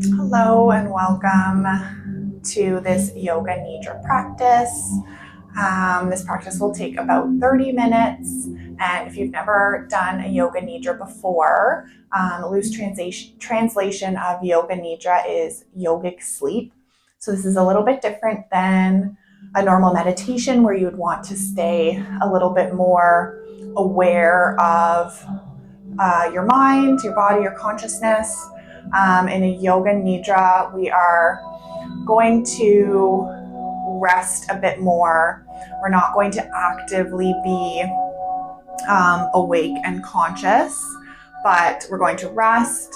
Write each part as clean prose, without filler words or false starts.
Hello and welcome to this Yoga Nidra practice. This practice will take about 30 minutes. And if you've never done a Yoga Nidra before, loose translation of Yoga Nidra is yogic sleep. So this is a little bit different than a normal meditation where you would want to stay a little bit more aware of your mind, your body, your consciousness. In a Yoga Nidra, we are going to rest a bit more. We're not going to actively be awake and conscious, but we're going to rest.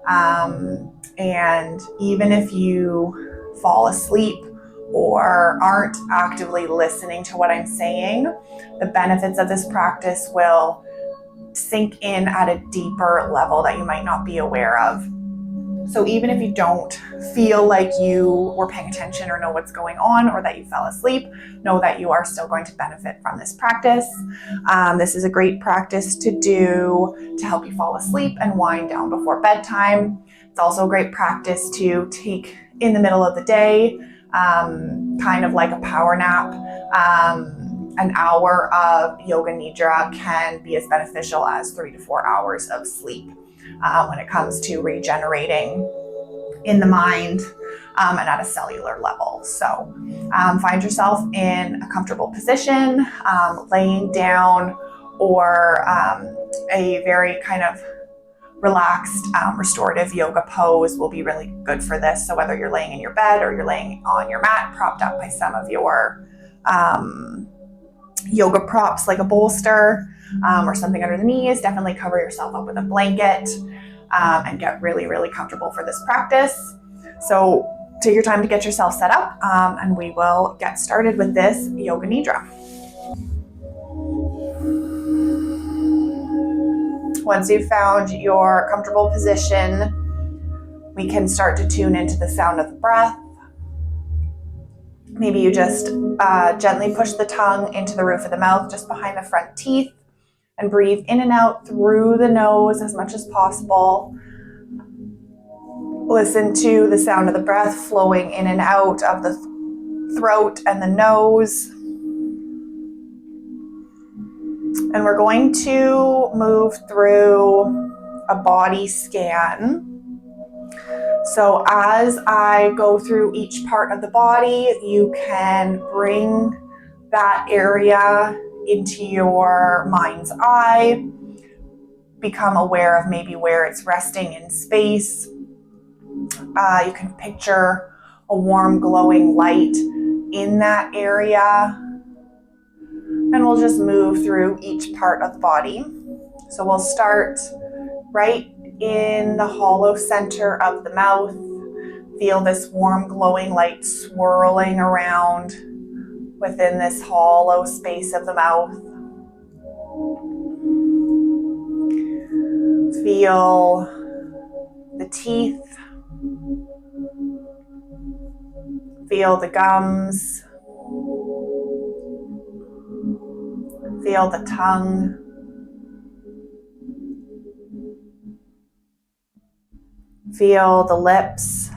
And even if you fall asleep or aren't actively listening to what I'm saying, the benefits of this practice will sink in at a deeper level that you might not be aware of. So even if you don't feel like you were paying attention or know what's going on, or that you fell asleep, know that you are still going to benefit from this practice. This is a great practice to do to help you fall asleep and wind down before bedtime. It's also a great practice to take in the middle of the day, kind of like a power nap. An hour of Yoga Nidra can be as beneficial as 3 to 4 hours of sleep when it comes to regenerating in the mind and at a cellular level. So find yourself in a comfortable position, laying down, or a very kind of relaxed, restorative yoga pose will be really good for this. So whether you're laying in your bed or you're laying on your mat, propped up by some of your yoga props like a bolster or something under the knees, definitely cover yourself up with a blanket and get really, really comfortable for this practice. So take your time to get yourself set up and we will get started with this Yoga Nidra. Once you've found your comfortable position, we can start to tune into the sound of the breath. Maybe you just gently push the tongue into the roof of the mouth, just behind the front teeth, and breathe in and out through the nose as much as possible. Listen to the sound of the breath flowing in and out of the throat and the nose. And we're going to move through a body scan. So as I go through each part of the body, you can bring that area into your mind's eye, become aware of maybe where it's resting in space. You can picture a warm glowing light in that area. And we'll just move through each part of the body. So we'll start right in the hollow center of the mouth. Feel this warm glowing light swirling around within this hollow space of the mouth. Feel the teeth. Feel the gums. Feel the tongue. Feel the lips.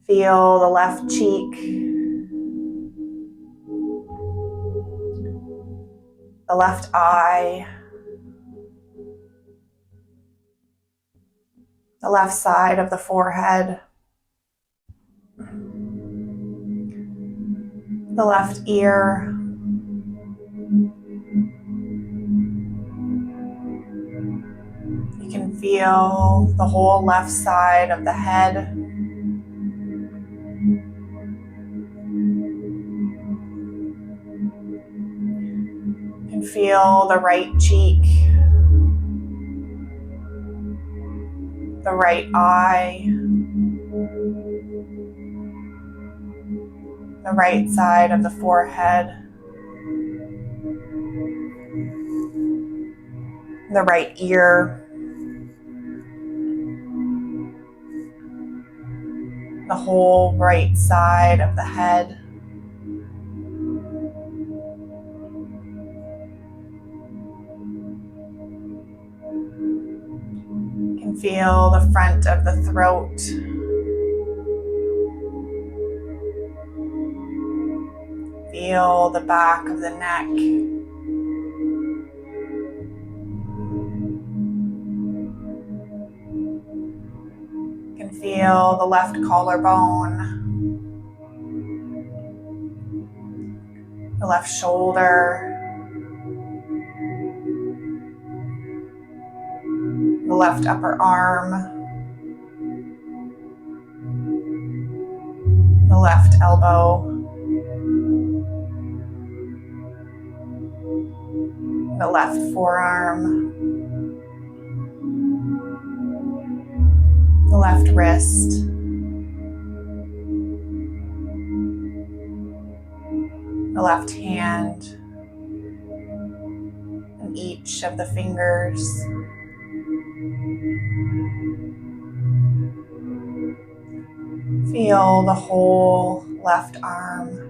Feel the left cheek. The left eye. The left side of the forehead. The left ear. You can feel the whole left side of the head. You can feel the right cheek, the right eye, the right side of the forehead, the right ear, the whole right side of the head. Feel the front of the throat. Feel the back of the neck. You can feel the left collarbone, the left shoulder, the left upper arm, the left elbow, the left forearm, the left wrist, the left hand, and each of the fingers. Feel the whole left arm.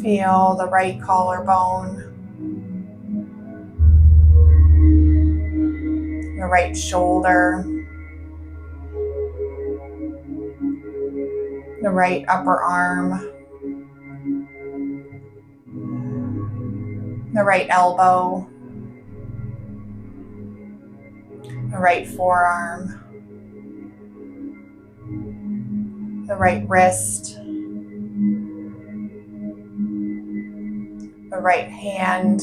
Feel the right collarbone, the right shoulder, the right upper arm, the right elbow, the right forearm, the right wrist, the right hand,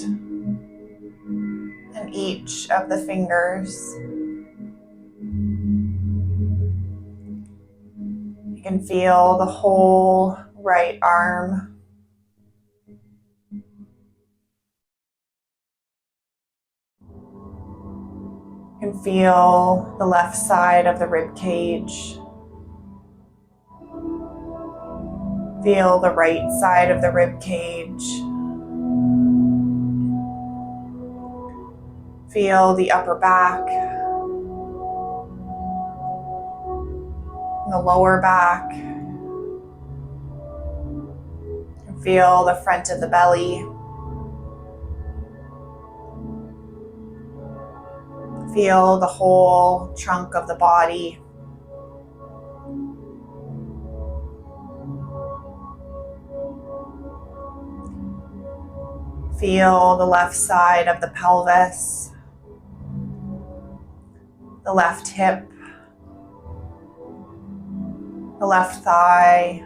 and each of the fingers. You can feel the whole right arm. You can feel the left side of the rib cage. Feel the right side of the rib cage. Feel the upper back, the lower back. Feel the front of the belly. Feel the whole trunk of the body. Feel the left side of the pelvis, the left hip, the left thigh,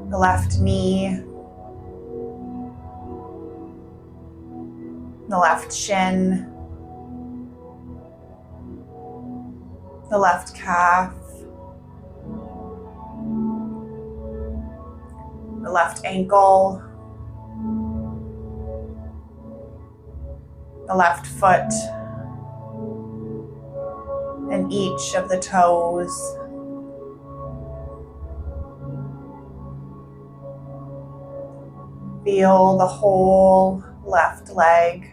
the left knee, the left shin, the left calf, the left ankle, the left foot, and each of the toes. Feel the whole left leg.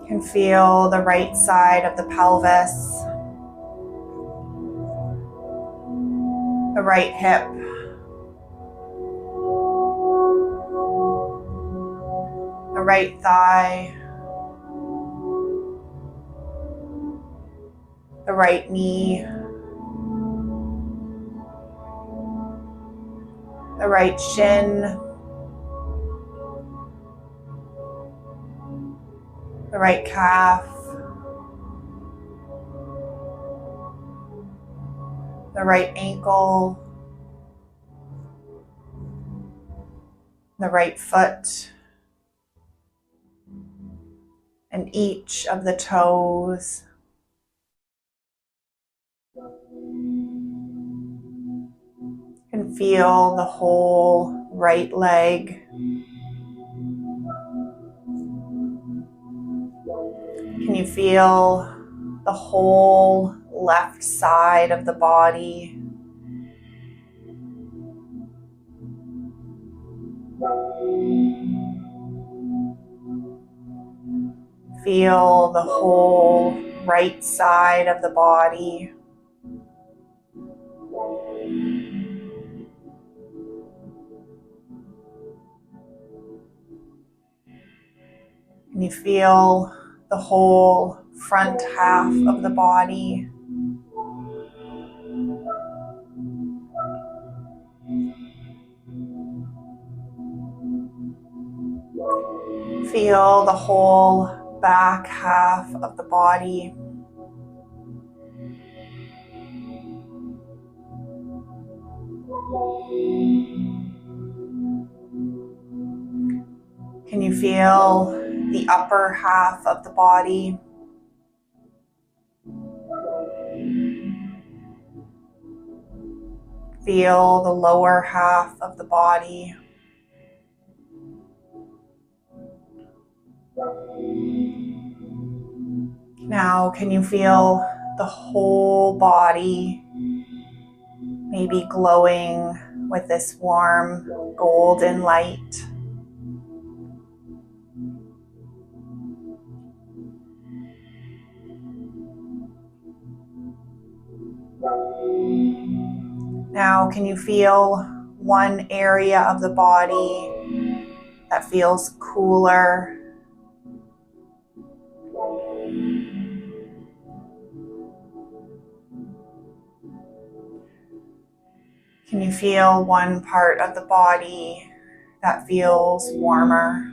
You can feel the right side of the pelvis, the right hip, the right thigh, the right knee, the right shin, the right calf, the right ankle, the right foot, and each of the toes. You can feel the whole right leg. Can you feel the whole left side of the body? Feel the whole right side of the body. And you feel the whole front half of the body. Feel the whole back half of the body. Can you feel the upper half of the body? Feel the lower half of the body. Now, can you feel the whole body maybe glowing with this warm golden light? Now, can you feel one area of the body that feels cooler? Can you feel one part of the body that feels warmer?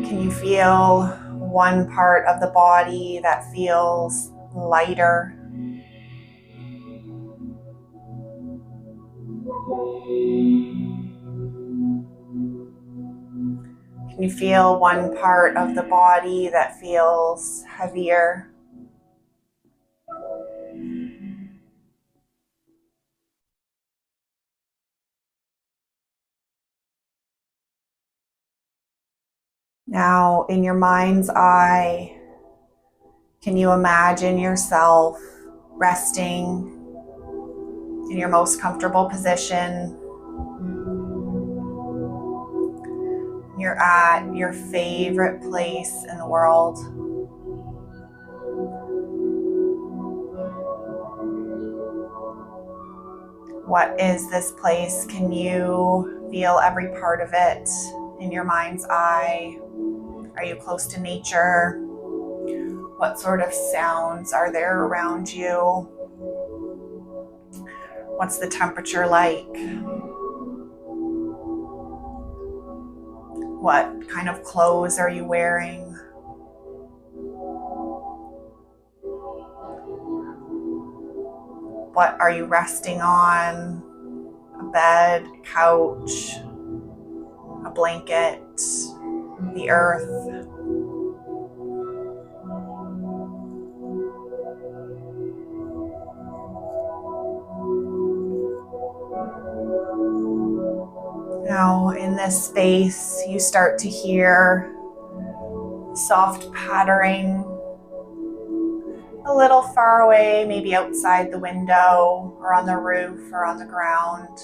Can you feel one part of the body that feels lighter? Can you feel one part of the body that feels heavier? Now, in your mind's eye, can you imagine yourself resting in your most comfortable position? You're at your favorite place in the world. What is this place? Can you feel every part of it in your mind's eye? Are you close to nature? What sort of sounds are there around you? What's the temperature like? What kind of clothes are you wearing? What are you resting on? A bed, couch, a blanket, the earth? Now, in this space, you start to hear soft pattering a little far away, maybe outside the window or on the roof or on the ground.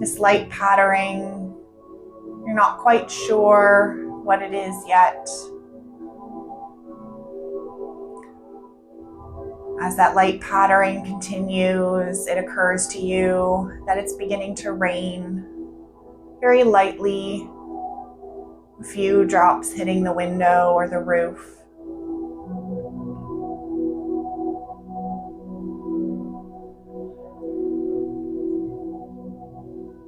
This light pattering, you're not quite sure what it is yet. As that light pattering continues, it occurs to you that it's beginning to rain very lightly, a few drops hitting the window or the roof.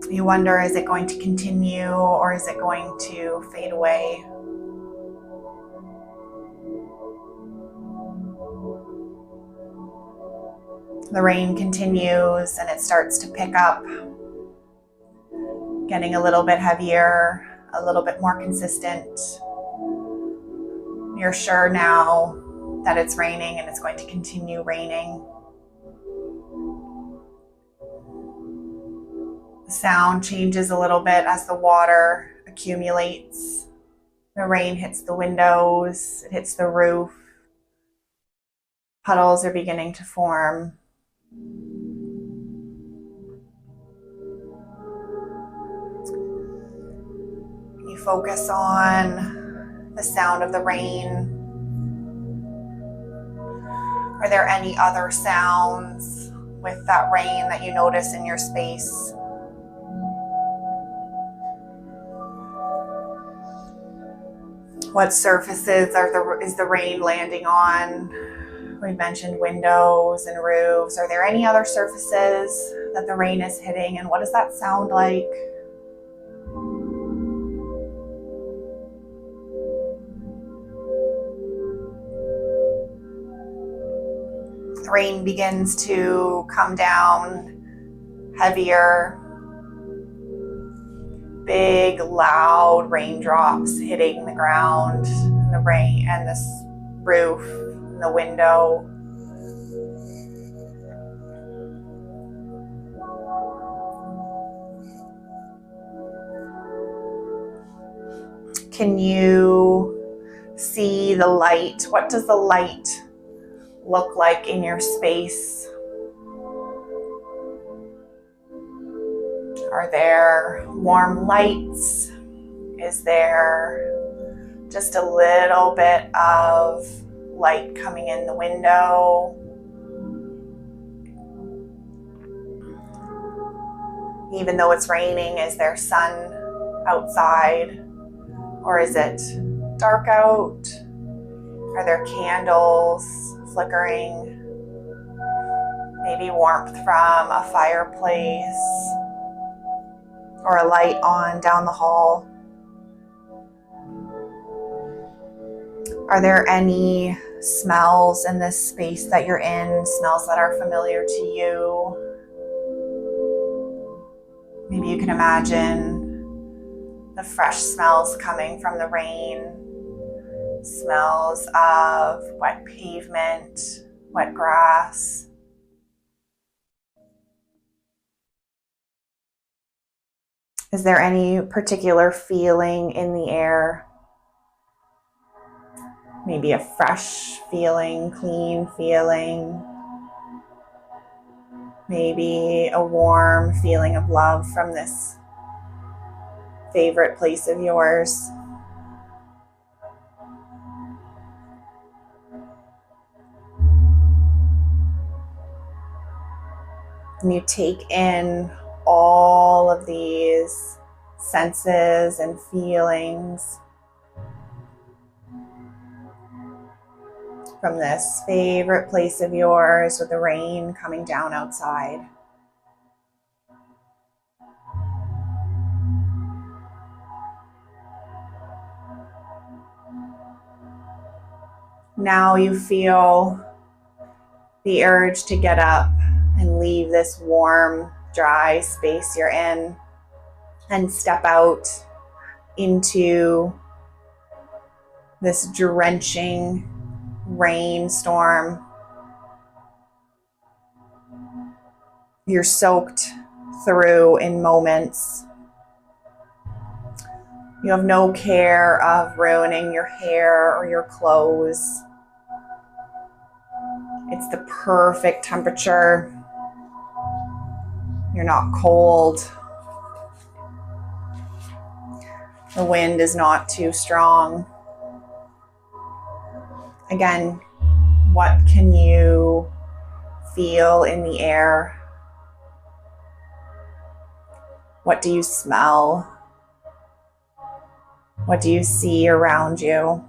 You wonder, is it going to continue or is it going to fade away? The rain continues and it starts to pick up, getting a little bit heavier, a little bit more consistent. You're sure now that it's raining and it's going to continue raining. The sound changes a little bit as the water accumulates. The rain hits the windows, it hits the roof. Puddles are beginning to form. focus on the sound of the rain. Are there any other sounds with that rain that you notice in your space? What surfaces is the rain landing on? We mentioned windows and roofs. Are there any other surfaces that the rain is hitting, and what does that sound like? The rain begins to come down heavier. Big, loud raindrops hitting the ground, and the rain, and this roof, and the window. Can you see the light? What does the light look like in your space? Are there warm lights? Is there just a little bit of light coming in the window? Even though it's raining, is there sun outside? Or is it dark out? Are there candles flickering? Maybe warmth from a fireplace or a light on down the hall. Are there any smells in this space that you're in, smells that are familiar to you? Maybe you can imagine the fresh smells coming from the rain, smells of wet pavement, wet grass. Is there any particular feeling in the air? Maybe a fresh feeling, clean feeling. Maybe a warm feeling of love from this favorite place of yours. And you take in all of these senses and feelings from this favorite place of yours with the rain coming down outside. Now you feel the urge to get up and leave this warm, dry space you're in and step out into this drenching rainstorm. You're soaked through in moments. You have no care of ruining your hair or your clothes. It's the perfect temperature. You're not cold. The wind is not too strong. Again, what can you feel in the air? What do you smell? What do you see around you?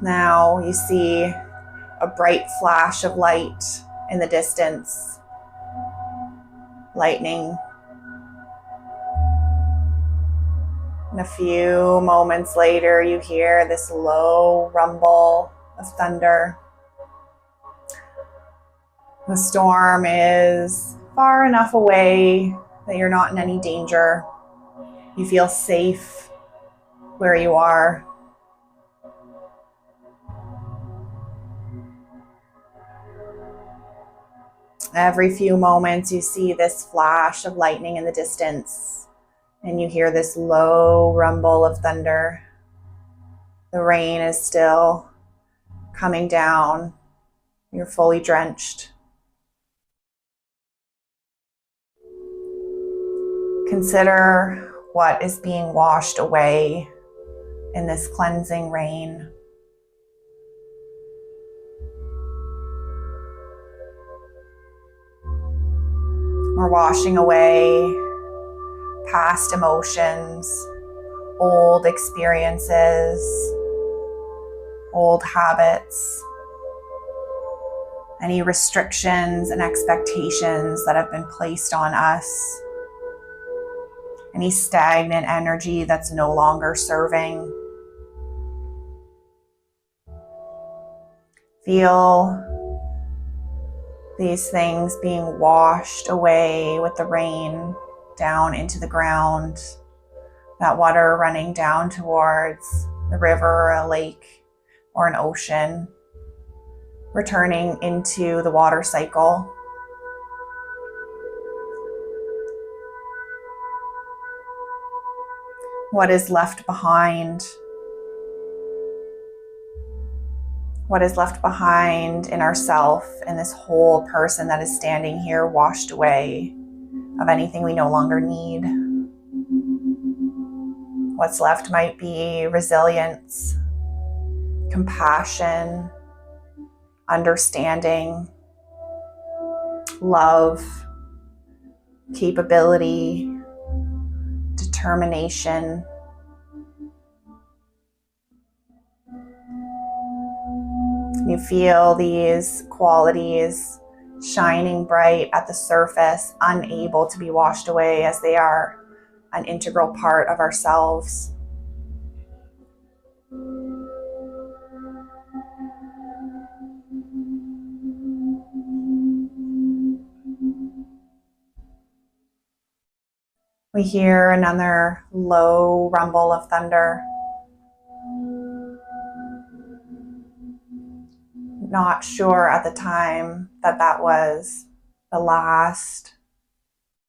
Now you see a bright flash of light in the distance. Lightning. And a few moments later, you hear this low rumble of thunder. The storm is far enough away that you're not in any danger. You feel safe where you are. Every few moments you see this flash of lightning in the distance and you hear this low rumble of thunder. The rain is still coming down You're fully drenched. Consider what is being washed away in this cleansing rain. We're washing away past emotions, old experiences, old habits, any restrictions and expectations that have been placed on us, any stagnant energy that's no longer serving. Feel these things being washed away with the rain down into the ground, that water running down towards the river or a lake or an ocean, returning into the water cycle. What is left behind? What is left behind in ourself, in this whole person that is standing here, washed away of anything we no longer need? What's left might be resilience, compassion, understanding, love, capability, determination. You feel these qualities shining bright at the surface, unable to be washed away as they are an integral part of ourselves. We hear another low rumble of thunder. Not sure at the time that that was the last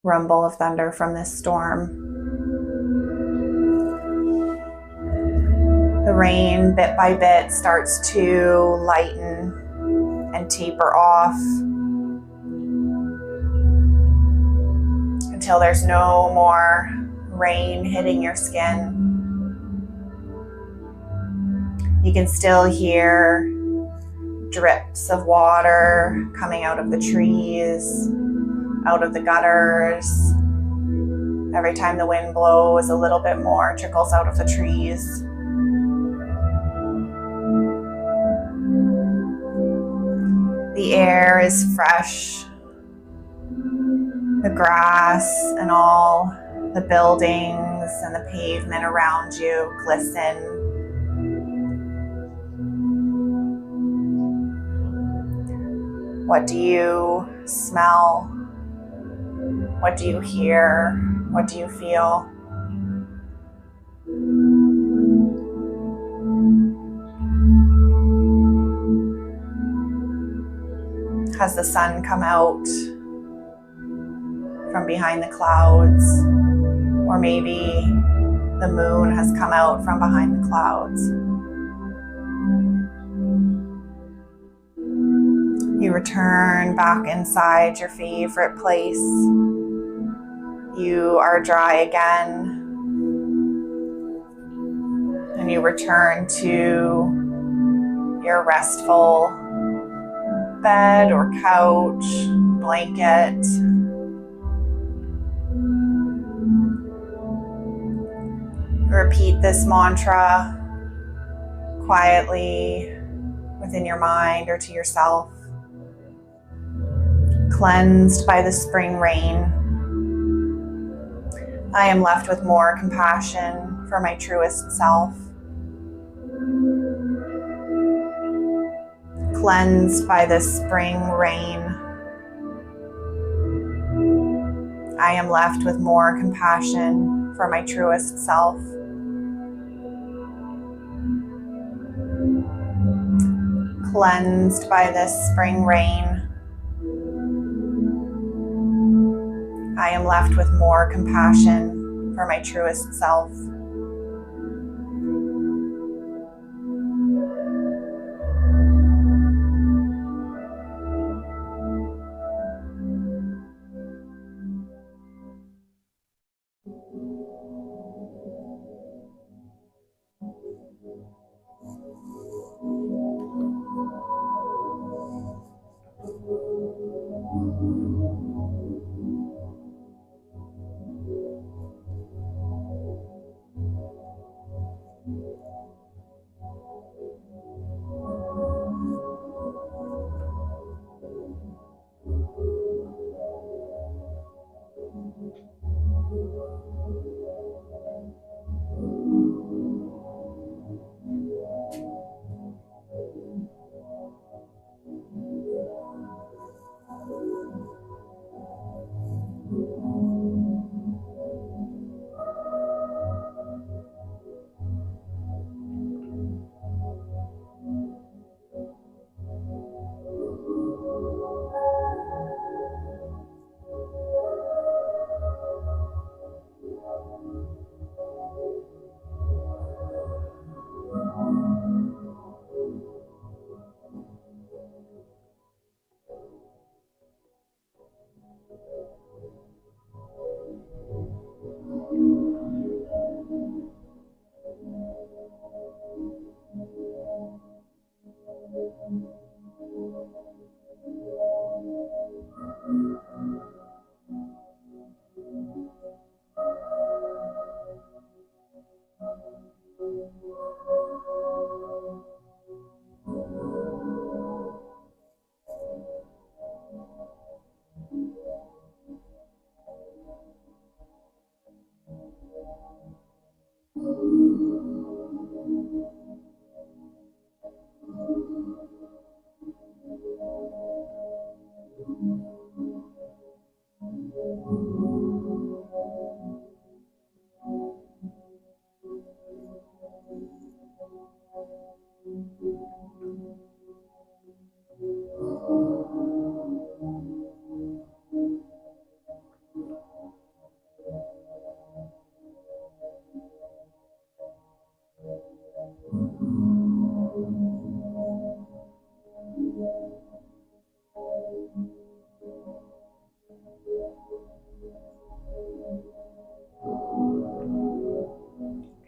rumble of thunder from this storm. The rain, bit by bit, starts to lighten and taper off until there's no more rain hitting your skin. You can still hear drips of water coming out of the trees, out of the gutters. Every time the wind blows, a little bit more trickles out of the trees. The air is fresh. The grass and all the buildings and the pavement around you glisten. What do you smell? What do you hear? What do you feel? Has the sun come out from behind the clouds? Or maybe the moon has come out from behind the clouds? You return back inside your favorite place. You are dry again. And you return to your restful bed or couch, blanket. Repeat this mantra quietly within your mind or to yourself. Cleansed by the spring rain, I am left with more compassion for my truest self. Cleansed by the spring rain, I am left with more compassion for my truest self. Cleansed by this spring rain, I am left with more compassion for my truest self.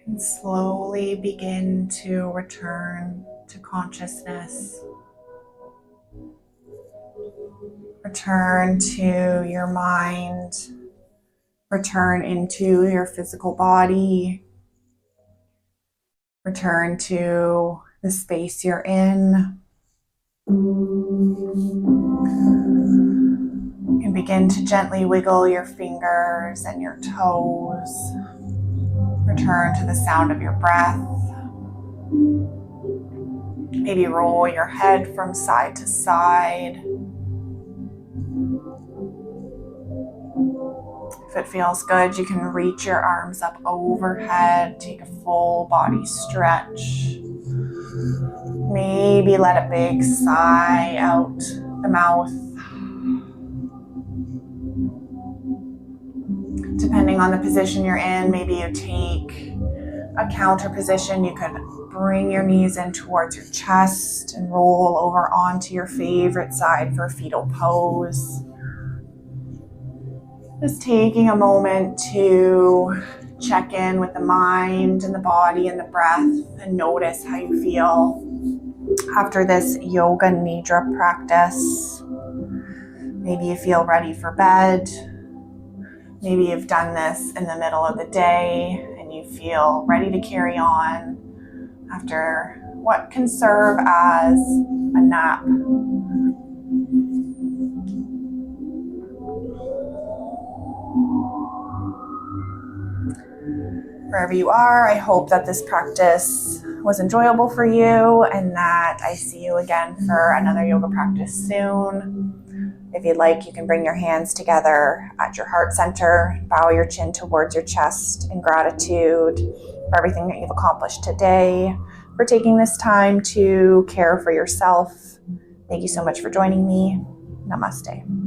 And slowly begin to return to consciousness. Return to your mind. Return into your physical body. Return to the space you're in. You can begin to gently wiggle your fingers and your toes. Return to the sound of your breath. Maybe roll your head from side to side. If it feels good, you can reach your arms up overhead, take a full body stretch. Maybe let a big sigh out the mouth. Depending on the position you're in, maybe you take a counter position. You could bring your knees in towards your chest and roll over onto your favorite side for a fetal pose. Just taking a moment to check in with the mind and the body and the breath and notice how you feel after this yoga nidra practice. Maybe you feel ready for bed. Maybe you've done this in the middle of the day and you feel ready to carry on after what can serve as a nap. Wherever you are, I hope that this practice was enjoyable for you and that I see you again for another yoga practice soon. If you'd like, you can bring your hands together at your heart center, bow your chin towards your chest in gratitude for everything that you've accomplished today, for taking this time to care for yourself. Thank you so much for joining me. Namaste.